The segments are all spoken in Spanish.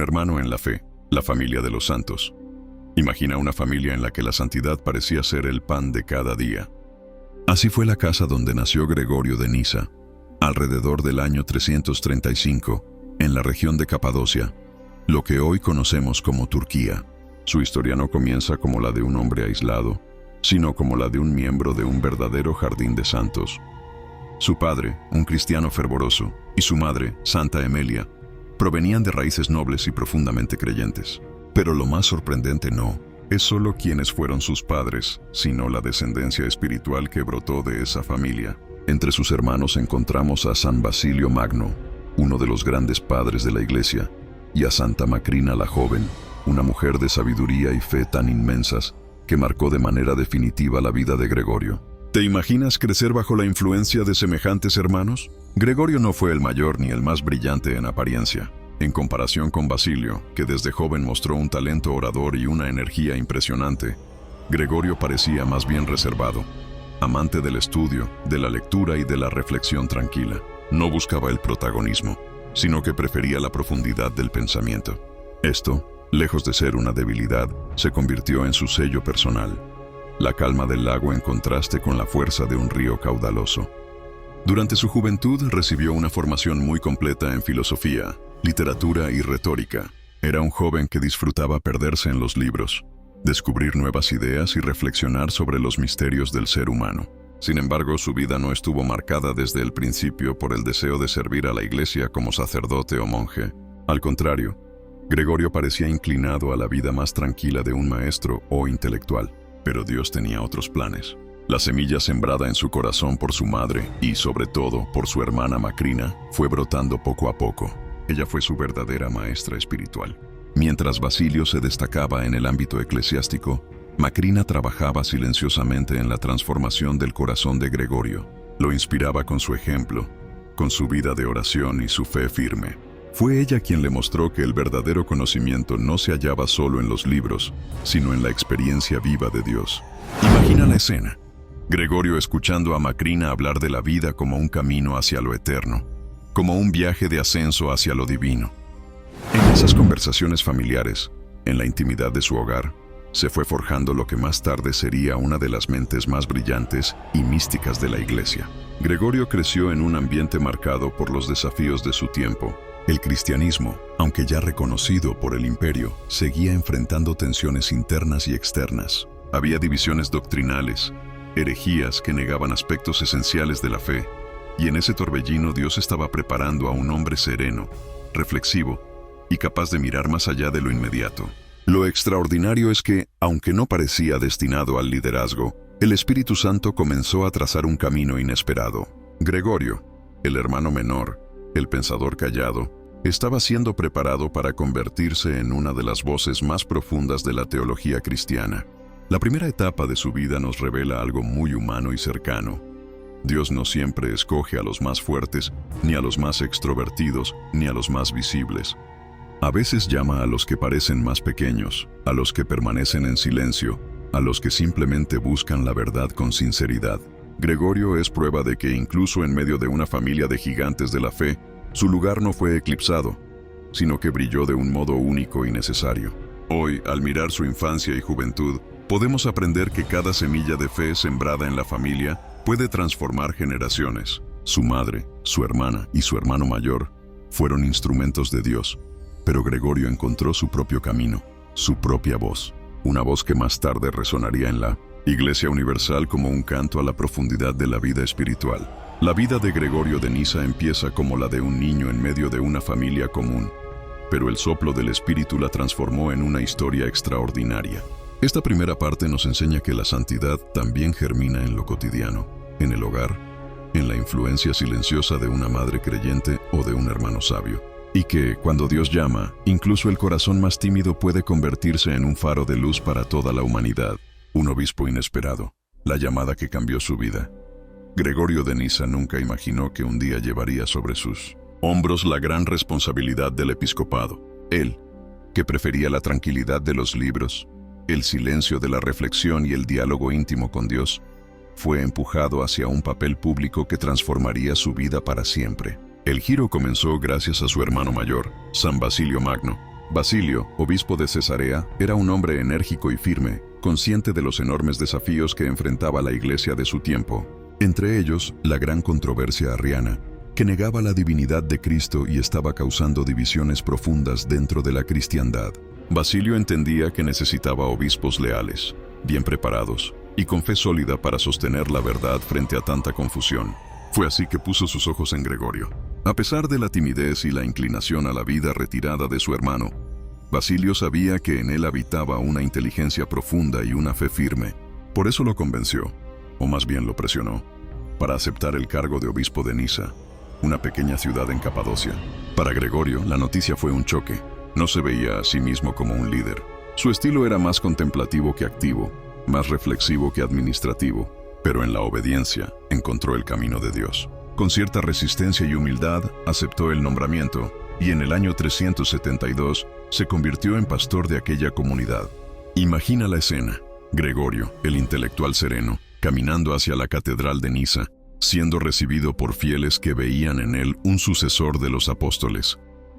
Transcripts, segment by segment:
hermano en la fe, la familia de los santos. Imagina una familia en la que la santidad parecía ser el pan de cada día. Así fue la casa donde nació Gregorio de Nisa, alrededor del año 335, en la región de Capadocia, lo que hoy conocemos como Turquía. Su historia no comienza como la de un hombre aislado, sino como la de un miembro de un verdadero jardín de santos. Su padre, un cristiano fervoroso, y su madre, Santa Emelia, provenían de raíces nobles y profundamente creyentes. Pero lo más sorprendente no es solo quiénes fueron sus padres, sino la descendencia espiritual que brotó de esa familia. Entre sus hermanos encontramos a San Basilio Magno, uno de los grandes padres de la Iglesia, y a Santa Macrina la joven, una mujer de sabiduría y fe tan inmensas que marcó de manera definitiva la vida de Gregorio. ¿Te imaginas crecer bajo la influencia de semejantes hermanos? Gregorio no fue el mayor ni el más brillante en apariencia. En comparación con Basilio, que desde joven mostró un talento orador y una energía impresionante, Gregorio parecía más bien reservado, amante del estudio, de la lectura y de la reflexión tranquila. No buscaba el protagonismo, sino que prefería la profundidad del pensamiento. Esto, lejos de ser una debilidad, se convirtió en su sello personal. La calma del lago en contraste con la fuerza de un río caudaloso. Durante su juventud recibió una formación muy completa en filosofía, literatura y retórica. Era un joven que disfrutaba perderse en los libros, descubrir nuevas ideas y reflexionar sobre los misterios del ser humano. Sin embargo, su vida no estuvo marcada desde el principio por el deseo de servir a la Iglesia como sacerdote o monje. Al contrario, Gregorio parecía inclinado a la vida más tranquila de un maestro o intelectual. Pero Dios tenía otros planes. La semilla sembrada en su corazón por su madre y, sobre todo, por su hermana Macrina, fue brotando poco a poco. Ella fue su verdadera maestra espiritual. Mientras Basilio se destacaba en el ámbito eclesiástico, Macrina trabajaba silenciosamente en la transformación del corazón de Gregorio. Lo inspiraba con su ejemplo, con su vida de oración y su fe firme. Fue ella quien le mostró que el verdadero conocimiento no se hallaba solo en los libros, sino en la experiencia viva de Dios. Imagina la escena. Gregorio escuchando a Macrina hablar de la vida como un camino hacia lo eterno, como un viaje de ascenso hacia lo divino. En esas conversaciones familiares, en la intimidad de su hogar, se fue forjando lo que más tarde sería una de las mentes más brillantes y místicas de la Iglesia. Gregorio creció en un ambiente marcado por los desafíos de su tiempo. El cristianismo, aunque ya reconocido por el imperio, seguía enfrentando tensiones internas y externas. Había divisiones doctrinales, herejías que negaban aspectos esenciales de la fe, y en ese torbellino Dios estaba preparando a un hombre sereno, reflexivo y capaz de mirar más allá de lo inmediato. Lo extraordinario es que, aunque no parecía destinado al liderazgo, el Espíritu Santo comenzó a trazar un camino inesperado. Gregorio, el hermano menor, el pensador callado, estaba siendo preparado para convertirse en una de las voces más profundas de la teología cristiana. La primera etapa de su vida nos revela algo muy humano y cercano. Dios no siempre escoge a los más fuertes, ni a los más extrovertidos, ni a los más visibles. A veces llama a los que parecen más pequeños, a los que permanecen en silencio, a los que simplemente buscan la verdad con sinceridad. Gregorio es prueba de que incluso en medio de una familia de gigantes de la fe, su lugar no fue eclipsado, sino que brilló de un modo único y necesario. Hoy, al mirar su infancia y juventud, podemos aprender que cada semilla de fe sembrada en la familia puede transformar generaciones. Su madre, su hermana y su hermano mayor fueron instrumentos de Dios, pero Gregorio encontró su propio camino, su propia voz, una voz que más tarde resonaría en la Iglesia Universal como un canto a la profundidad de la vida espiritual. La vida de Gregorio de Nisa empieza como la de un niño en medio de una familia común, pero el soplo del Espíritu la transformó en una historia extraordinaria. Esta primera parte nos enseña que la santidad también germina en lo cotidiano, en el hogar, en la influencia silenciosa de una madre creyente o de un hermano sabio. Y que, cuando Dios llama, incluso el corazón más tímido puede convertirse en un faro de luz para toda la humanidad. Un obispo inesperado, la llamada que cambió su vida. Gregorio de Nisa nunca imaginó que un día llevaría sobre sus hombros la gran responsabilidad del episcopado. Él, que prefería la tranquilidad de los libros, el silencio de la reflexión y el diálogo íntimo con Dios, fue empujado hacia un papel público que transformaría su vida para siempre. El giro comenzó gracias a su hermano mayor, San Basilio Magno. Basilio, obispo de Cesarea, era un hombre enérgico y firme, consciente de los enormes desafíos que enfrentaba la iglesia de su tiempo. Entre ellos, la gran controversia arriana, que negaba la divinidad de Cristo y estaba causando divisiones profundas dentro de la cristiandad. Basilio entendía que necesitaba obispos leales, bien preparados y con fe sólida para sostener la verdad frente a tanta confusión. Fue así que puso sus ojos en Gregorio. A pesar de la timidez y la inclinación a la vida retirada de su hermano, Basilio sabía que en él habitaba una inteligencia profunda y una fe firme. Por eso lo convenció, o más bien lo presionó, para aceptar el cargo de obispo de Nisa, una pequeña ciudad en Capadocia. Para Gregorio, la noticia fue un choque. No se veía a sí mismo como un líder. Su estilo era más contemplativo que activo, más reflexivo que administrativo, pero en la obediencia encontró el camino de Dios. Con cierta resistencia y humildad, aceptó el nombramiento y en el año 372 se convirtió en pastor de aquella comunidad. Imagina la escena: Gregorio, el intelectual sereno, caminando hacia la catedral de Nisa, siendo recibido por fieles que veían en él un sucesor de los apóstoles.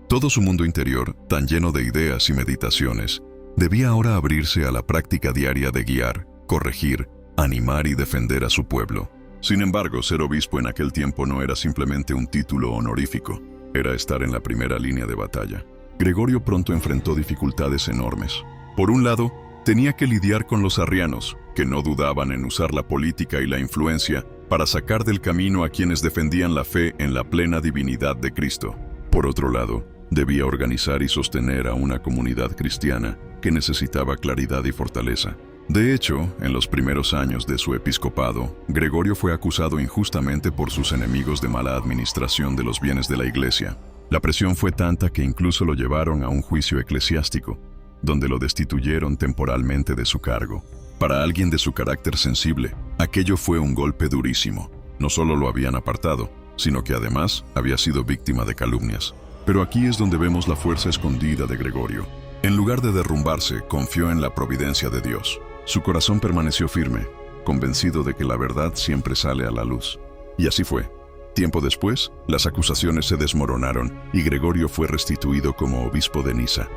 Todo su mundo interior, tan lleno de ideas y meditaciones, debía ahora abrirse a la práctica diaria de guiar, corregir, animar y defender a su pueblo. Sin embargo, ser obispo en aquel tiempo no era simplemente un título honorífico, era estar en la primera línea de batalla. Gregorio pronto enfrentó dificultades enormes. Por un lado, tenía que lidiar con los arrianos, que no dudaban en usar la política y la influencia para sacar del camino a quienes defendían la fe en la plena divinidad de Cristo. Por otro lado, debía organizar y sostener a una comunidad cristiana que necesitaba claridad y fortaleza. De hecho, en los primeros años de su episcopado, Gregorio fue acusado injustamente por sus enemigos de mala administración de los bienes de la iglesia. La presión fue tanta que incluso lo llevaron a un juicio eclesiástico, donde lo destituyeron temporalmente de su cargo. Para alguien de su carácter sensible, aquello fue un golpe durísimo. No solo lo habían apartado, sino que además había sido víctima de calumnias. Pero aquí es donde vemos la fuerza escondida de Gregorio. En lugar de derrumbarse, confió en la providencia de Dios. Su corazón permaneció firme, convencido de que la verdad siempre sale a la luz. Y así fue. Tiempo después, las acusaciones se desmoronaron y Gregorio fue restituido como obispo de Nisa.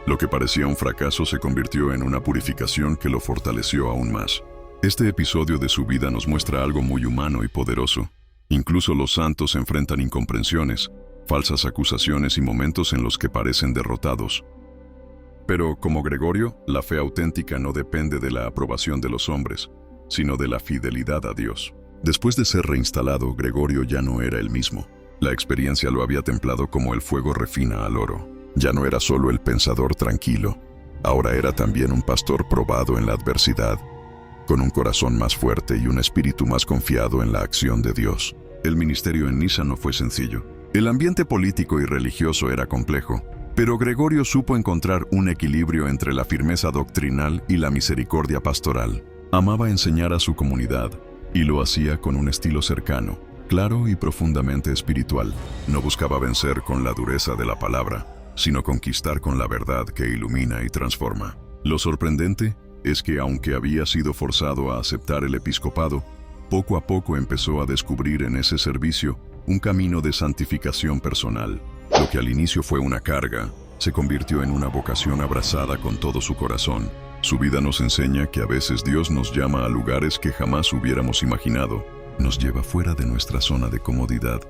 Lo que parecía un fracaso se convirtió en una purificación que lo fortaleció aún más. Este episodio de su vida nos muestra algo muy humano y poderoso. Incluso los santos enfrentan incomprensiones, falsas acusaciones y momentos en los que parecen derrotados. Pero, como Gregorio, la fe auténtica no depende de la aprobación de los hombres, sino de la fidelidad a Dios. Después de ser reinstalado, Gregorio ya no era el mismo. La experiencia lo había templado como el fuego refina al oro. Ya no era solo el pensador tranquilo, ahora era también un pastor probado en la adversidad, con un corazón más fuerte y un espíritu más confiado en la acción de Dios. El ministerio en Nisa no fue sencillo. El ambiente político y religioso era complejo, pero Gregorio supo encontrar un equilibrio entre la firmeza doctrinal y la misericordia pastoral. Amaba enseñar a su comunidad, y lo hacía con un estilo cercano, claro y profundamente espiritual. No buscaba vencer con la dureza de la palabra, sino conquistar con la verdad que ilumina y transforma. Lo sorprendente es que, aunque había sido forzado a aceptar el episcopado, poco a poco empezó a descubrir en ese servicio un camino de santificación personal. Lo que al inicio fue una carga, se convirtió en una vocación abrazada con todo su corazón. Su vida nos enseña que a veces Dios nos llama a lugares que jamás hubiéramos imaginado. Nos lleva fuera de nuestra zona de comodidad,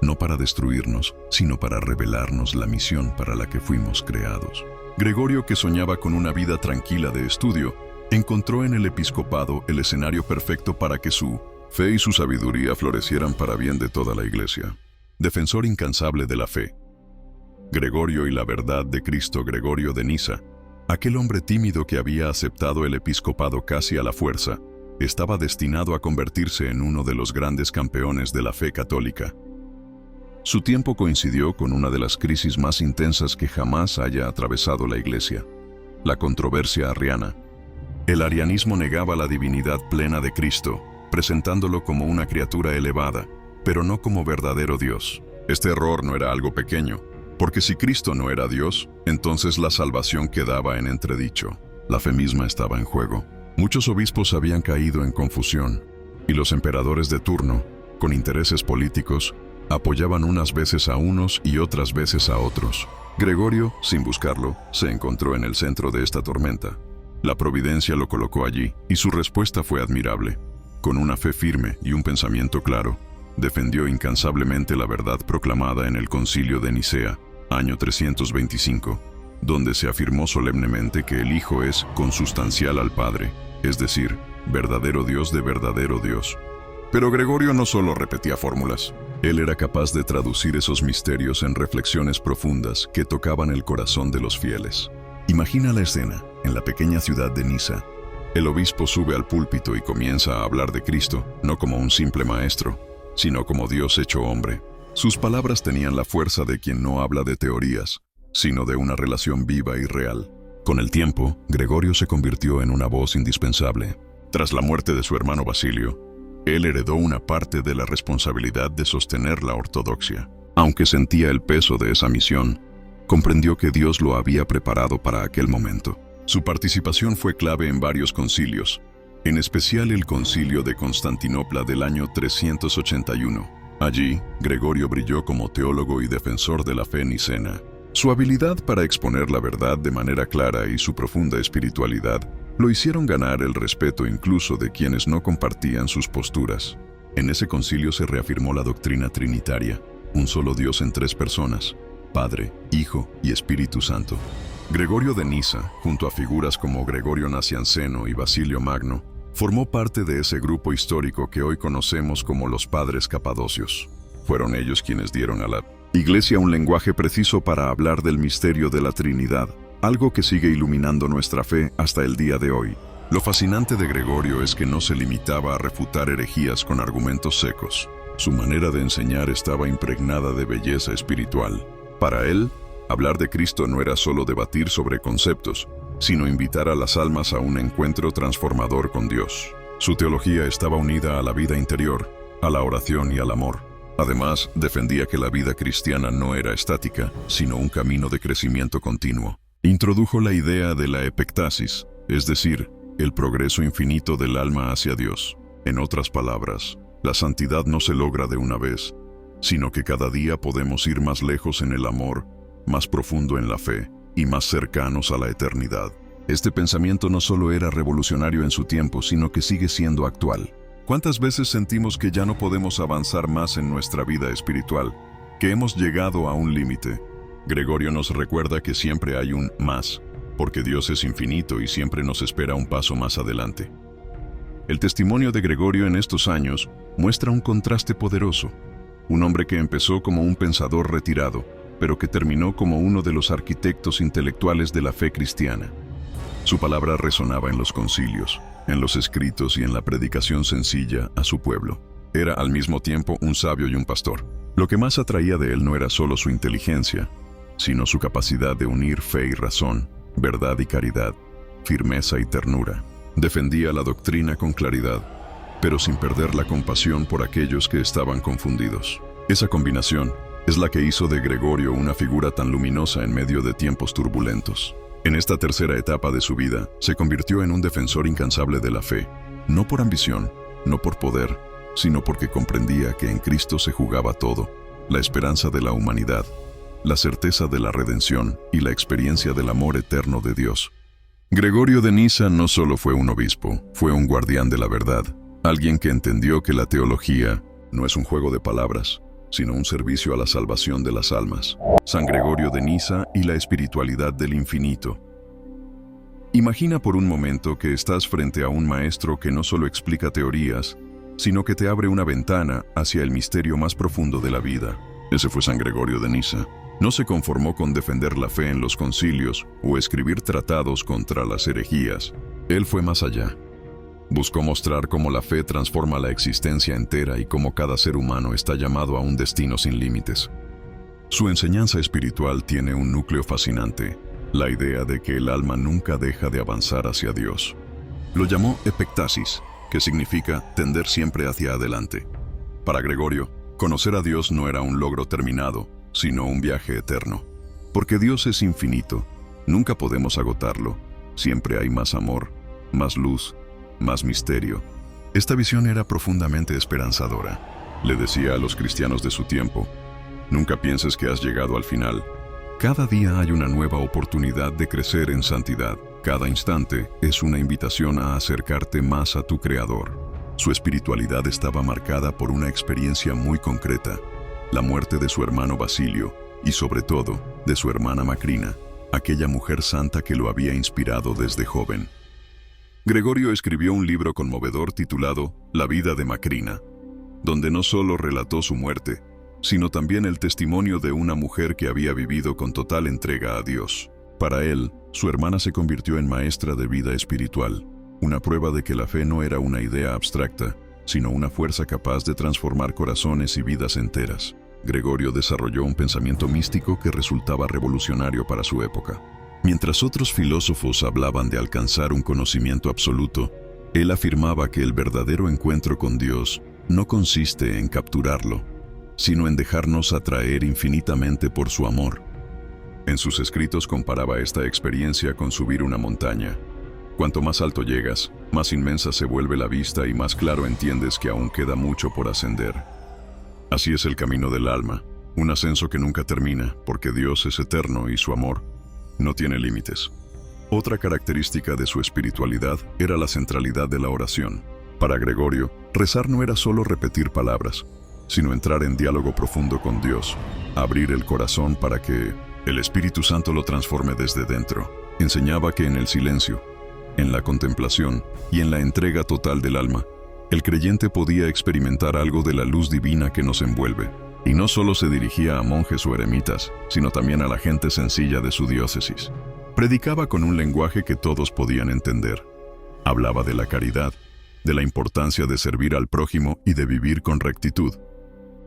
no para destruirnos, sino para revelarnos la misión para la que fuimos creados. Gregorio, que soñaba con una vida tranquila de estudio, encontró en el episcopado el escenario perfecto para que su fe y su sabiduría florecieran para bien de toda la iglesia. Defensor incansable de la fe, Gregorio y la verdad de Cristo, Gregorio de Nisa, aquel hombre tímido que había aceptado el episcopado casi a la fuerza, estaba destinado a convertirse en uno de los grandes campeones de la fe católica. Su tiempo coincidió con una de las crisis más intensas que jamás haya atravesado la Iglesia, la controversia arriana. El arianismo negaba la divinidad plena de Cristo, presentándolo como una criatura elevada, pero no como verdadero Dios. Este error no era algo pequeño, porque si Cristo no era Dios, entonces la salvación quedaba en entredicho. La fe misma estaba en juego. Muchos obispos habían caído en confusión, y los emperadores de turno, con intereses políticos, apoyaban unas veces a unos y otras veces a otros. Gregorio, sin buscarlo, se encontró en el centro de esta tormenta. La providencia lo colocó allí, y su respuesta fue admirable. Con una fe firme y un pensamiento claro, defendió incansablemente la verdad proclamada en el Concilio de Nicea, año 325, donde se afirmó solemnemente que el Hijo es consustancial al Padre, es decir, verdadero Dios de verdadero Dios. Pero Gregorio no solo repetía fórmulas. Él era capaz de traducir esos misterios en reflexiones profundas que tocaban el corazón de los fieles. Imagina la escena, en la pequeña ciudad de Niza. El obispo sube al púlpito y comienza a hablar de Cristo, no como un simple maestro, sino como Dios hecho hombre. Sus palabras tenían la fuerza de quien no habla de teorías, sino de una relación viva y real. Con el tiempo, Gregorio se convirtió en una voz indispensable. Tras la muerte de su hermano Basilio, él heredó una parte de la responsabilidad de sostener la ortodoxia. Aunque sentía el peso de esa misión, comprendió que Dios lo había preparado para aquel momento. Su participación fue clave en varios concilios, en especial el Concilio de Constantinopla del año 381. Allí, Gregorio brilló como teólogo y defensor de la fe nicena. Su habilidad para exponer la verdad de manera clara y su profunda espiritualidad lo hicieron ganar el respeto incluso de quienes no compartían sus posturas. En ese concilio se reafirmó la doctrina trinitaria, un solo Dios en tres personas, Padre, Hijo y Espíritu Santo. Gregorio de Niza, junto a figuras como Gregorio Nacianceno y Basilio Magno, formó parte de ese grupo histórico que hoy conocemos como los Padres Capadocios. Fueron ellos quienes dieron a la Iglesia un lenguaje preciso para hablar del misterio de la Trinidad, algo que sigue iluminando nuestra fe hasta el día de hoy. Lo fascinante de Gregorio es que no se limitaba a refutar herejías con argumentos secos. Su manera de enseñar estaba impregnada de belleza espiritual. Para él, hablar de Cristo no era solo debatir sobre conceptos, sino invitar a las almas a un encuentro transformador con Dios. Su teología estaba unida a la vida interior, a la oración y al amor. Además, defendía que la vida cristiana no era estática, sino un camino de crecimiento continuo. Introdujo la idea de la epectasis, es decir, el progreso infinito del alma hacia Dios. En otras palabras, la santidad no se logra de una vez, sino que cada día podemos ir más lejos en el amor, más profundo en la fe y más cercanos a la eternidad. Este pensamiento no solo era revolucionario en su tiempo, sino que sigue siendo actual. ¿Cuántas veces sentimos que ya no podemos avanzar más en nuestra vida espiritual, que hemos llegado a un límite? Gregorio nos recuerda que siempre hay un más, porque Dios es infinito y siempre nos espera un paso más adelante. El testimonio de Gregorio en estos años muestra un contraste poderoso. Un hombre que empezó como un pensador retirado, pero que terminó como uno de los arquitectos intelectuales de la fe cristiana. Su palabra resonaba en los concilios, en los escritos y en la predicación sencilla a su pueblo. Era al mismo tiempo un sabio y un pastor. Lo que más atraía de él no era solo su inteligencia, sino su capacidad de unir fe y razón, verdad y caridad, firmeza y ternura. Defendía la doctrina con claridad, pero sin perder la compasión por aquellos que estaban confundidos. Esa combinación es la que hizo de Gregorio una figura tan luminosa en medio de tiempos turbulentos. En esta tercera etapa de su vida, se convirtió en un defensor incansable de la fe, no por ambición, no por poder, sino porque comprendía que en Cristo se jugaba todo, la esperanza de la humanidad, la certeza de la redención y la experiencia del amor eterno de Dios. Gregorio de Niza no solo fue un obispo, fue un guardián de la verdad, alguien que entendió que la teología no es un juego de palabras, sino un servicio a la salvación de las almas. San Gregorio de Niza y la espiritualidad del infinito. Imagina por un momento que estás frente a un maestro que no solo explica teorías, sino que te abre una ventana hacia el misterio más profundo de la vida. Ese fue San Gregorio de Niza. No se conformó con defender la fe en los concilios o escribir tratados contra las herejías. Él fue más allá. Buscó mostrar cómo la fe transforma la existencia entera y cómo cada ser humano está llamado a un destino sin límites. Su enseñanza espiritual tiene un núcleo fascinante, la idea de que el alma nunca deja de avanzar hacia Dios. Lo llamó epectasis, que significa tender siempre hacia adelante. Para Gregorio, conocer a Dios no era un logro terminado, sino un viaje eterno. Porque Dios es infinito, nunca podemos agotarlo, siempre hay más amor, más luz, más misterio. Esta visión era profundamente esperanzadora. Le decía a los cristianos de su tiempo: nunca pienses que has llegado al final. Cada día hay una nueva oportunidad de crecer en santidad. Cada instante es una invitación a acercarte más a tu Creador. Su espiritualidad estaba marcada por una experiencia muy concreta: la muerte de su hermano Basilio y, sobre todo, de su hermana Macrina, aquella mujer santa que lo había inspirado desde joven. Gregorio escribió un libro conmovedor titulado La vida de Macrina, donde no solo relató su muerte, sino también el testimonio de una mujer que había vivido con total entrega a Dios. Para él, su hermana se convirtió en maestra de vida espiritual, una prueba de que la fe no era una idea abstracta, sino una fuerza capaz de transformar corazones y vidas enteras. Gregorio desarrolló un pensamiento místico que resultaba revolucionario para su época. Mientras otros filósofos hablaban de alcanzar un conocimiento absoluto, él afirmaba que el verdadero encuentro con Dios no consiste en capturarlo, sino en dejarnos atraer infinitamente por su amor. En sus escritos comparaba esta experiencia con subir una montaña. Cuanto más alto llegas, más inmensa se vuelve la vista y más claro entiendes que aún queda mucho por ascender. Así es el camino del alma, un ascenso que nunca termina, porque Dios es eterno y su amor no tiene límites. Otra característica de su espiritualidad era la centralidad de la oración. Para Gregorio, rezar no era solo repetir palabras, sino entrar en diálogo profundo con Dios, abrir el corazón para que el Espíritu Santo lo transforme desde dentro. Enseñaba que en el silencio, en la contemplación y en la entrega total del alma, el creyente podía experimentar algo de la luz divina que nos envuelve. Y no solo se dirigía a monjes o eremitas, sino también a la gente sencilla de su diócesis. Predicaba con un lenguaje que todos podían entender. Hablaba de la caridad, de la importancia de servir al prójimo y de vivir con rectitud.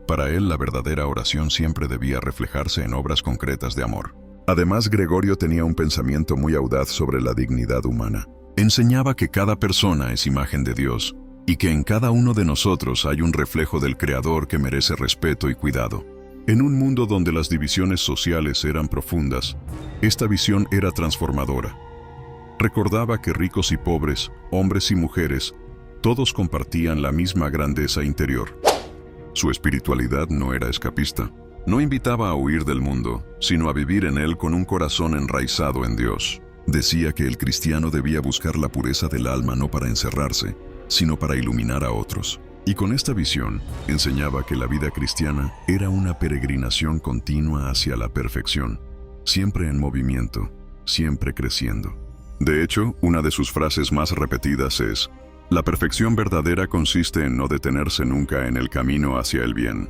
Para él, la verdadera oración siempre debía reflejarse en obras concretas de amor. Además, Gregorio tenía un pensamiento muy audaz sobre la dignidad humana. Enseñaba que cada persona es imagen de Dios y que en cada uno de nosotros hay un reflejo del Creador que merece respeto y cuidado. En un mundo donde las divisiones sociales eran profundas, esta visión era transformadora. Recordaba que ricos y pobres, hombres y mujeres, todos compartían la misma grandeza interior. Su espiritualidad no era escapista. No invitaba a huir del mundo, sino a vivir en él con un corazón enraizado en Dios. Decía que el cristiano debía buscar la pureza del alma no para encerrarse, sino para iluminar a otros. Y con esta visión, enseñaba que la vida cristiana era una peregrinación continua hacia la perfección, siempre en movimiento, siempre creciendo. De hecho, una de sus frases más repetidas es: la perfección verdadera consiste en no detenerse nunca en el camino hacia el bien.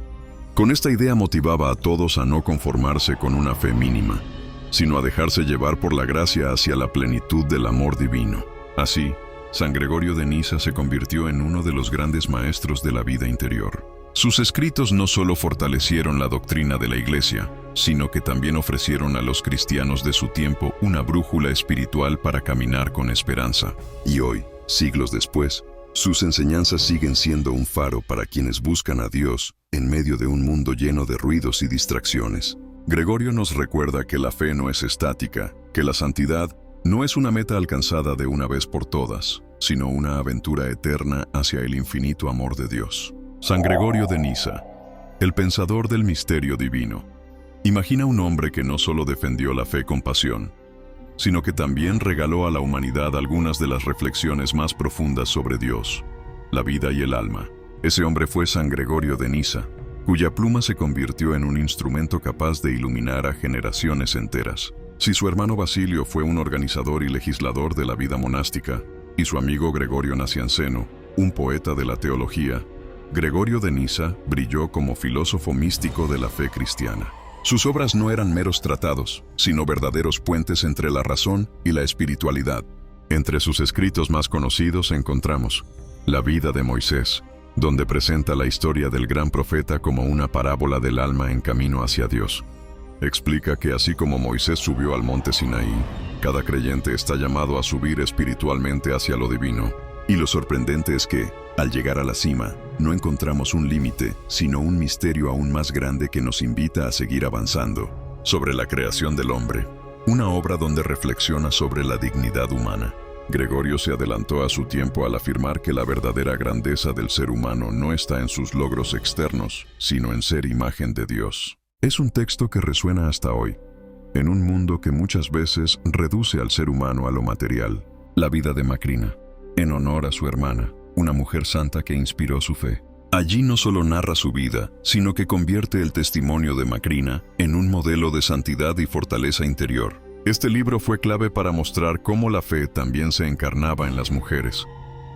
Con esta idea motivaba a todos a no conformarse con una fe mínima, sino a dejarse llevar por la gracia hacia la plenitud del amor divino. Así, San Gregorio de Nisa se convirtió en uno de los grandes maestros de la vida interior. Sus escritos no solo fortalecieron la doctrina de la Iglesia, sino que también ofrecieron a los cristianos de su tiempo una brújula espiritual para caminar con esperanza. Y hoy, siglos después, sus enseñanzas siguen siendo un faro para quienes buscan a Dios en medio de un mundo lleno de ruidos y distracciones. Gregorio nos recuerda que la fe no es estática, que la santidad no es una meta alcanzada de una vez por todas, sino una aventura eterna hacia el infinito amor de Dios. San Gregorio de Nisa, el pensador del misterio divino. Imagina un hombre que no solo defendió la fe con pasión, sino que también regaló a la humanidad algunas de las reflexiones más profundas sobre Dios, la vida y el alma. Ese hombre fue San Gregorio de Nisa, cuya pluma se convirtió en un instrumento capaz de iluminar a generaciones enteras. Si su hermano Basilio fue un organizador y legislador de la vida monástica, y su amigo Gregorio Nacianceno, un poeta de la teología, Gregorio de Nisa brilló como filósofo místico de la fe cristiana. Sus obras no eran meros tratados, sino verdaderos puentes entre la razón y la espiritualidad. Entre sus escritos más conocidos encontramos La vida de Moisés, donde presenta la historia del gran profeta como una parábola del alma en camino hacia Dios. Explica que así como Moisés subió al monte Sinaí, cada creyente está llamado a subir espiritualmente hacia lo divino. Y lo sorprendente es que, al llegar a la cima, no encontramos un límite, sino un misterio aún más grande que nos invita a seguir avanzando. Sobre la creación del hombre, una obra donde reflexiona sobre la dignidad humana. Gregorio se adelantó a su tiempo al afirmar que la verdadera grandeza del ser humano no está en sus logros externos, sino en ser imagen de Dios. Es un texto que resuena hasta hoy, en un mundo que muchas veces reduce al ser humano a lo material. La vida de Macrina, en honor a su hermana, una mujer santa que inspiró su fe. Allí no solo narra su vida, sino que convierte el testimonio de Macrina en un modelo de santidad y fortaleza interior. Este libro fue clave para mostrar cómo la fe también se encarnaba en las mujeres,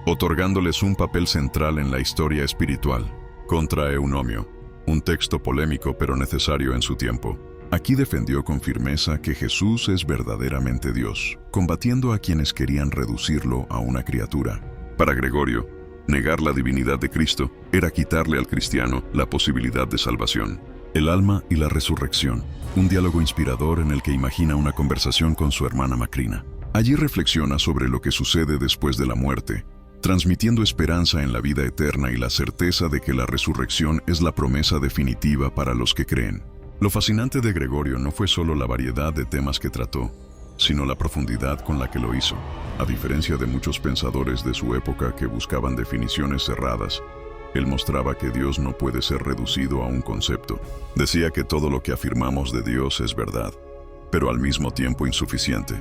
otorgándoles un papel central en la historia espiritual. Contra Eunomio, un texto polémico pero necesario en su tiempo. Aquí defendió con firmeza que Jesús es verdaderamente Dios, combatiendo a quienes querían reducirlo a una criatura. Para Gregorio, negar la divinidad de Cristo era quitarle al cristiano la posibilidad de salvación. El alma y la resurrección, un diálogo inspirador en el que imagina una conversación con su hermana Macrina. Allí reflexiona sobre lo que sucede después de la muerte, transmitiendo esperanza en la vida eterna y la certeza de que la resurrección es la promesa definitiva para los que creen. Lo fascinante de Gregorio no fue solo la variedad de temas que trató, sino la profundidad con la que lo hizo. A diferencia de muchos pensadores de su época que buscaban definiciones cerradas, él mostraba que Dios no puede ser reducido a un concepto. Decía que todo lo que afirmamos de Dios es verdad, pero al mismo tiempo insuficiente,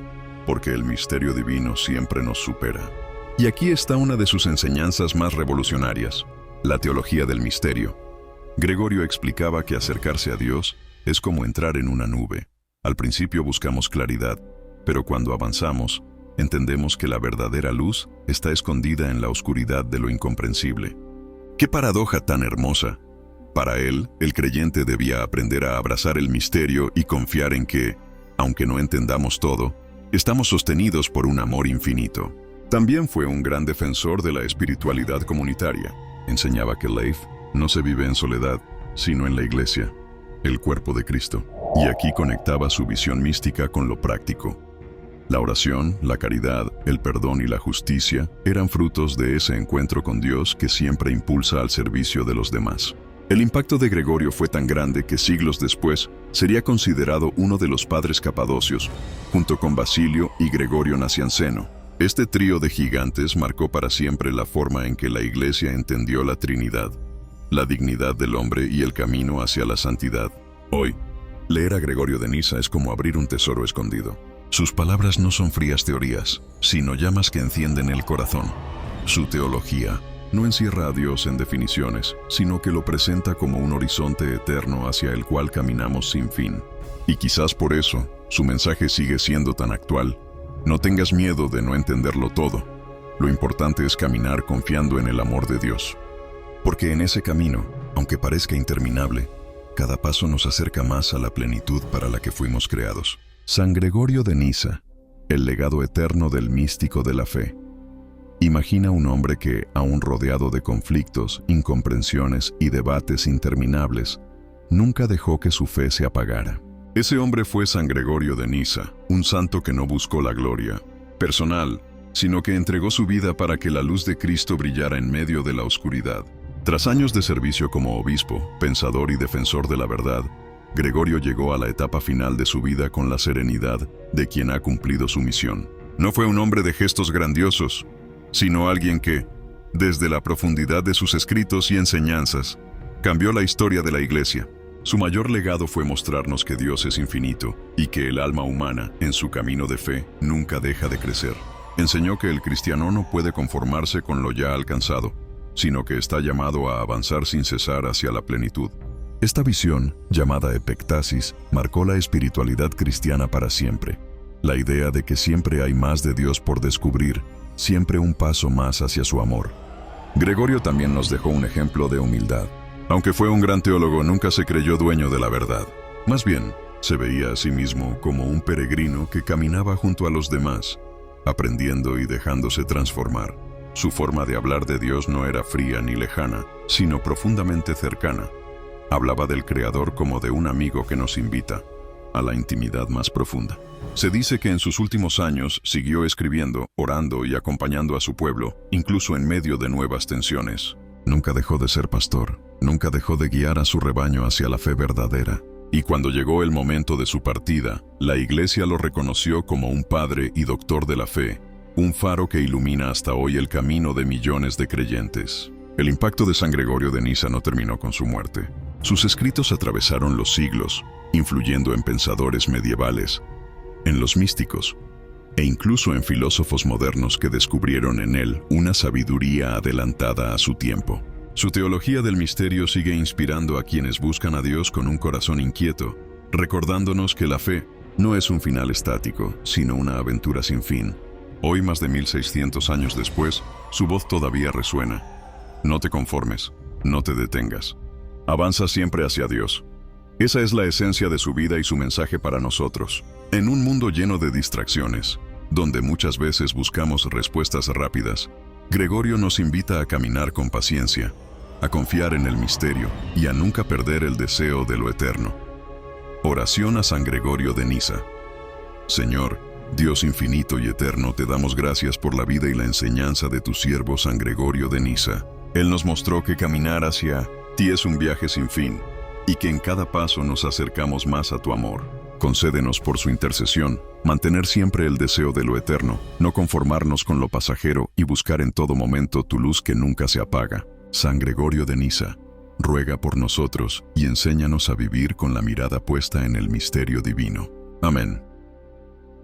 porque el misterio divino siempre nos supera. Y aquí está una de sus enseñanzas más revolucionarias, la teología del misterio. Gregorio explicaba que acercarse a Dios es como entrar en una nube. Al principio buscamos claridad, pero cuando avanzamos, entendemos que la verdadera luz está escondida en la oscuridad de lo incomprensible. ¡Qué paradoja tan hermosa! Para él, el creyente debía aprender a abrazar el misterio y confiar en que, aunque no entendamos todo, estamos sostenidos por un amor infinito. También fue un gran defensor de la espiritualidad comunitaria. Enseñaba que Leif no se vive en soledad, sino en la iglesia, el cuerpo de Cristo. Y aquí conectaba su visión mística con lo práctico. La oración, la caridad, el perdón y la justicia eran frutos de ese encuentro con Dios que siempre impulsa al servicio de los demás. El impacto de Gregorio fue tan grande que siglos después sería considerado uno de los padres capadocios, junto con Basilio y Gregorio Nacianceno. Este trío de gigantes marcó para siempre la forma en que la Iglesia entendió la Trinidad, la dignidad del hombre y el camino hacia la santidad. Hoy, leer a Gregorio de Nisa es como abrir un tesoro escondido. Sus palabras no son frías teorías, sino llamas que encienden el corazón. Su teología no encierra a Dios en definiciones, sino que lo presenta como un horizonte eterno hacia el cual caminamos sin fin. Y quizás por eso, su mensaje sigue siendo tan actual. No tengas miedo de no entenderlo todo. Lo importante es caminar confiando en el amor de Dios. Porque en ese camino, aunque parezca interminable, cada paso nos acerca más a la plenitud para la que fuimos creados. San Gregorio de Nisa, el legado eterno del místico de la fe. Imagina un hombre que, aún rodeado de conflictos, incomprensiones y debates interminables, nunca dejó que su fe se apagara. Ese hombre fue San Gregorio de Nisa, un santo que no buscó la gloria personal, sino que entregó su vida para que la luz de Cristo brillara en medio de la oscuridad. Tras años de servicio como obispo, pensador y defensor de la verdad, Gregorio llegó a la etapa final de su vida con la serenidad de quien ha cumplido su misión. No fue un hombre de gestos grandiosos, sino alguien que, desde la profundidad de sus escritos y enseñanzas, cambió la historia de la Iglesia. Su mayor legado fue mostrarnos que Dios es infinito y que el alma humana, en su camino de fe, nunca deja de crecer. Enseñó que el cristiano no puede conformarse con lo ya alcanzado, sino que está llamado a avanzar sin cesar hacia la plenitud. Esta visión, llamada epectasis, marcó la espiritualidad cristiana para siempre. La idea de que siempre hay más de Dios por descubrir, siempre un paso más hacia su amor. Gregorio también nos dejó un ejemplo de humildad. Aunque fue un gran teólogo, nunca se creyó dueño de la verdad. Más bien, se veía a sí mismo como un peregrino que caminaba junto a los demás, aprendiendo y dejándose transformar. Su forma de hablar de Dios no era fría ni lejana, sino profundamente cercana. Hablaba del Creador como de un amigo que nos invita a la intimidad más profunda. Se dice que en sus últimos años siguió escribiendo, orando y acompañando a su pueblo, incluso en medio de nuevas tensiones. Nunca dejó de ser pastor, nunca dejó de guiar a su rebaño hacia la fe verdadera. Y cuando llegó el momento de su partida, la Iglesia lo reconoció como un padre y doctor de la fe, un faro que ilumina hasta hoy el camino de millones de creyentes. El impacto de San Gregorio de Nisa no terminó con su muerte. Sus escritos atravesaron los siglos, influyendo en pensadores medievales, en los místicos, e incluso en filósofos modernos que descubrieron en él una sabiduría adelantada a su tiempo. Su teología del misterio sigue inspirando a quienes buscan a Dios con un corazón inquieto, recordándonos que la fe no es un final estático, sino una aventura sin fin. Hoy, más de 1600 años después, su voz todavía resuena. No te conformes, no te detengas. Avanza siempre hacia Dios. Esa es la esencia de su vida y su mensaje para nosotros. En un mundo lleno de distracciones, donde muchas veces buscamos respuestas rápidas, Gregorio nos invita a caminar con paciencia, a confiar en el misterio y a nunca perder el deseo de lo eterno. Oración a San Gregorio de Nisa. Señor, Dios infinito y eterno, te damos gracias por la vida y la enseñanza de tu siervo San Gregorio de Nisa. Él nos mostró que caminar hacia ti es un viaje sin fin y que en cada paso nos acercamos más a tu amor. Concédenos por su intercesión mantener siempre el deseo de lo eterno, no conformarnos con lo pasajero y buscar en todo momento tu luz que nunca se apaga. San Gregorio de Nisa, ruega por nosotros y enséñanos a vivir con la mirada puesta en el misterio divino. Amén.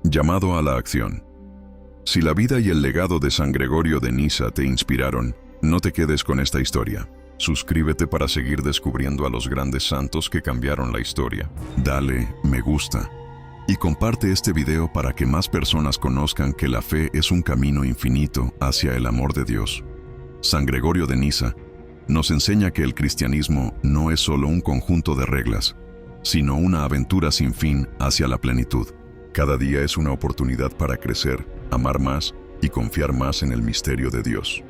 Llamado a la acción. Si la vida y el legado de San Gregorio de Nisa te inspiraron, no te quedes con esta historia. Suscríbete para seguir descubriendo a los grandes santos que cambiaron la historia. Dale me gusta y comparte este video para que más personas conozcan que la fe es un camino infinito hacia el amor de Dios. San Gregorio de Nisa nos enseña que el cristianismo no es solo un conjunto de reglas, sino una aventura sin fin hacia la plenitud. Cada día es una oportunidad para crecer, amar más y confiar más en el misterio de Dios.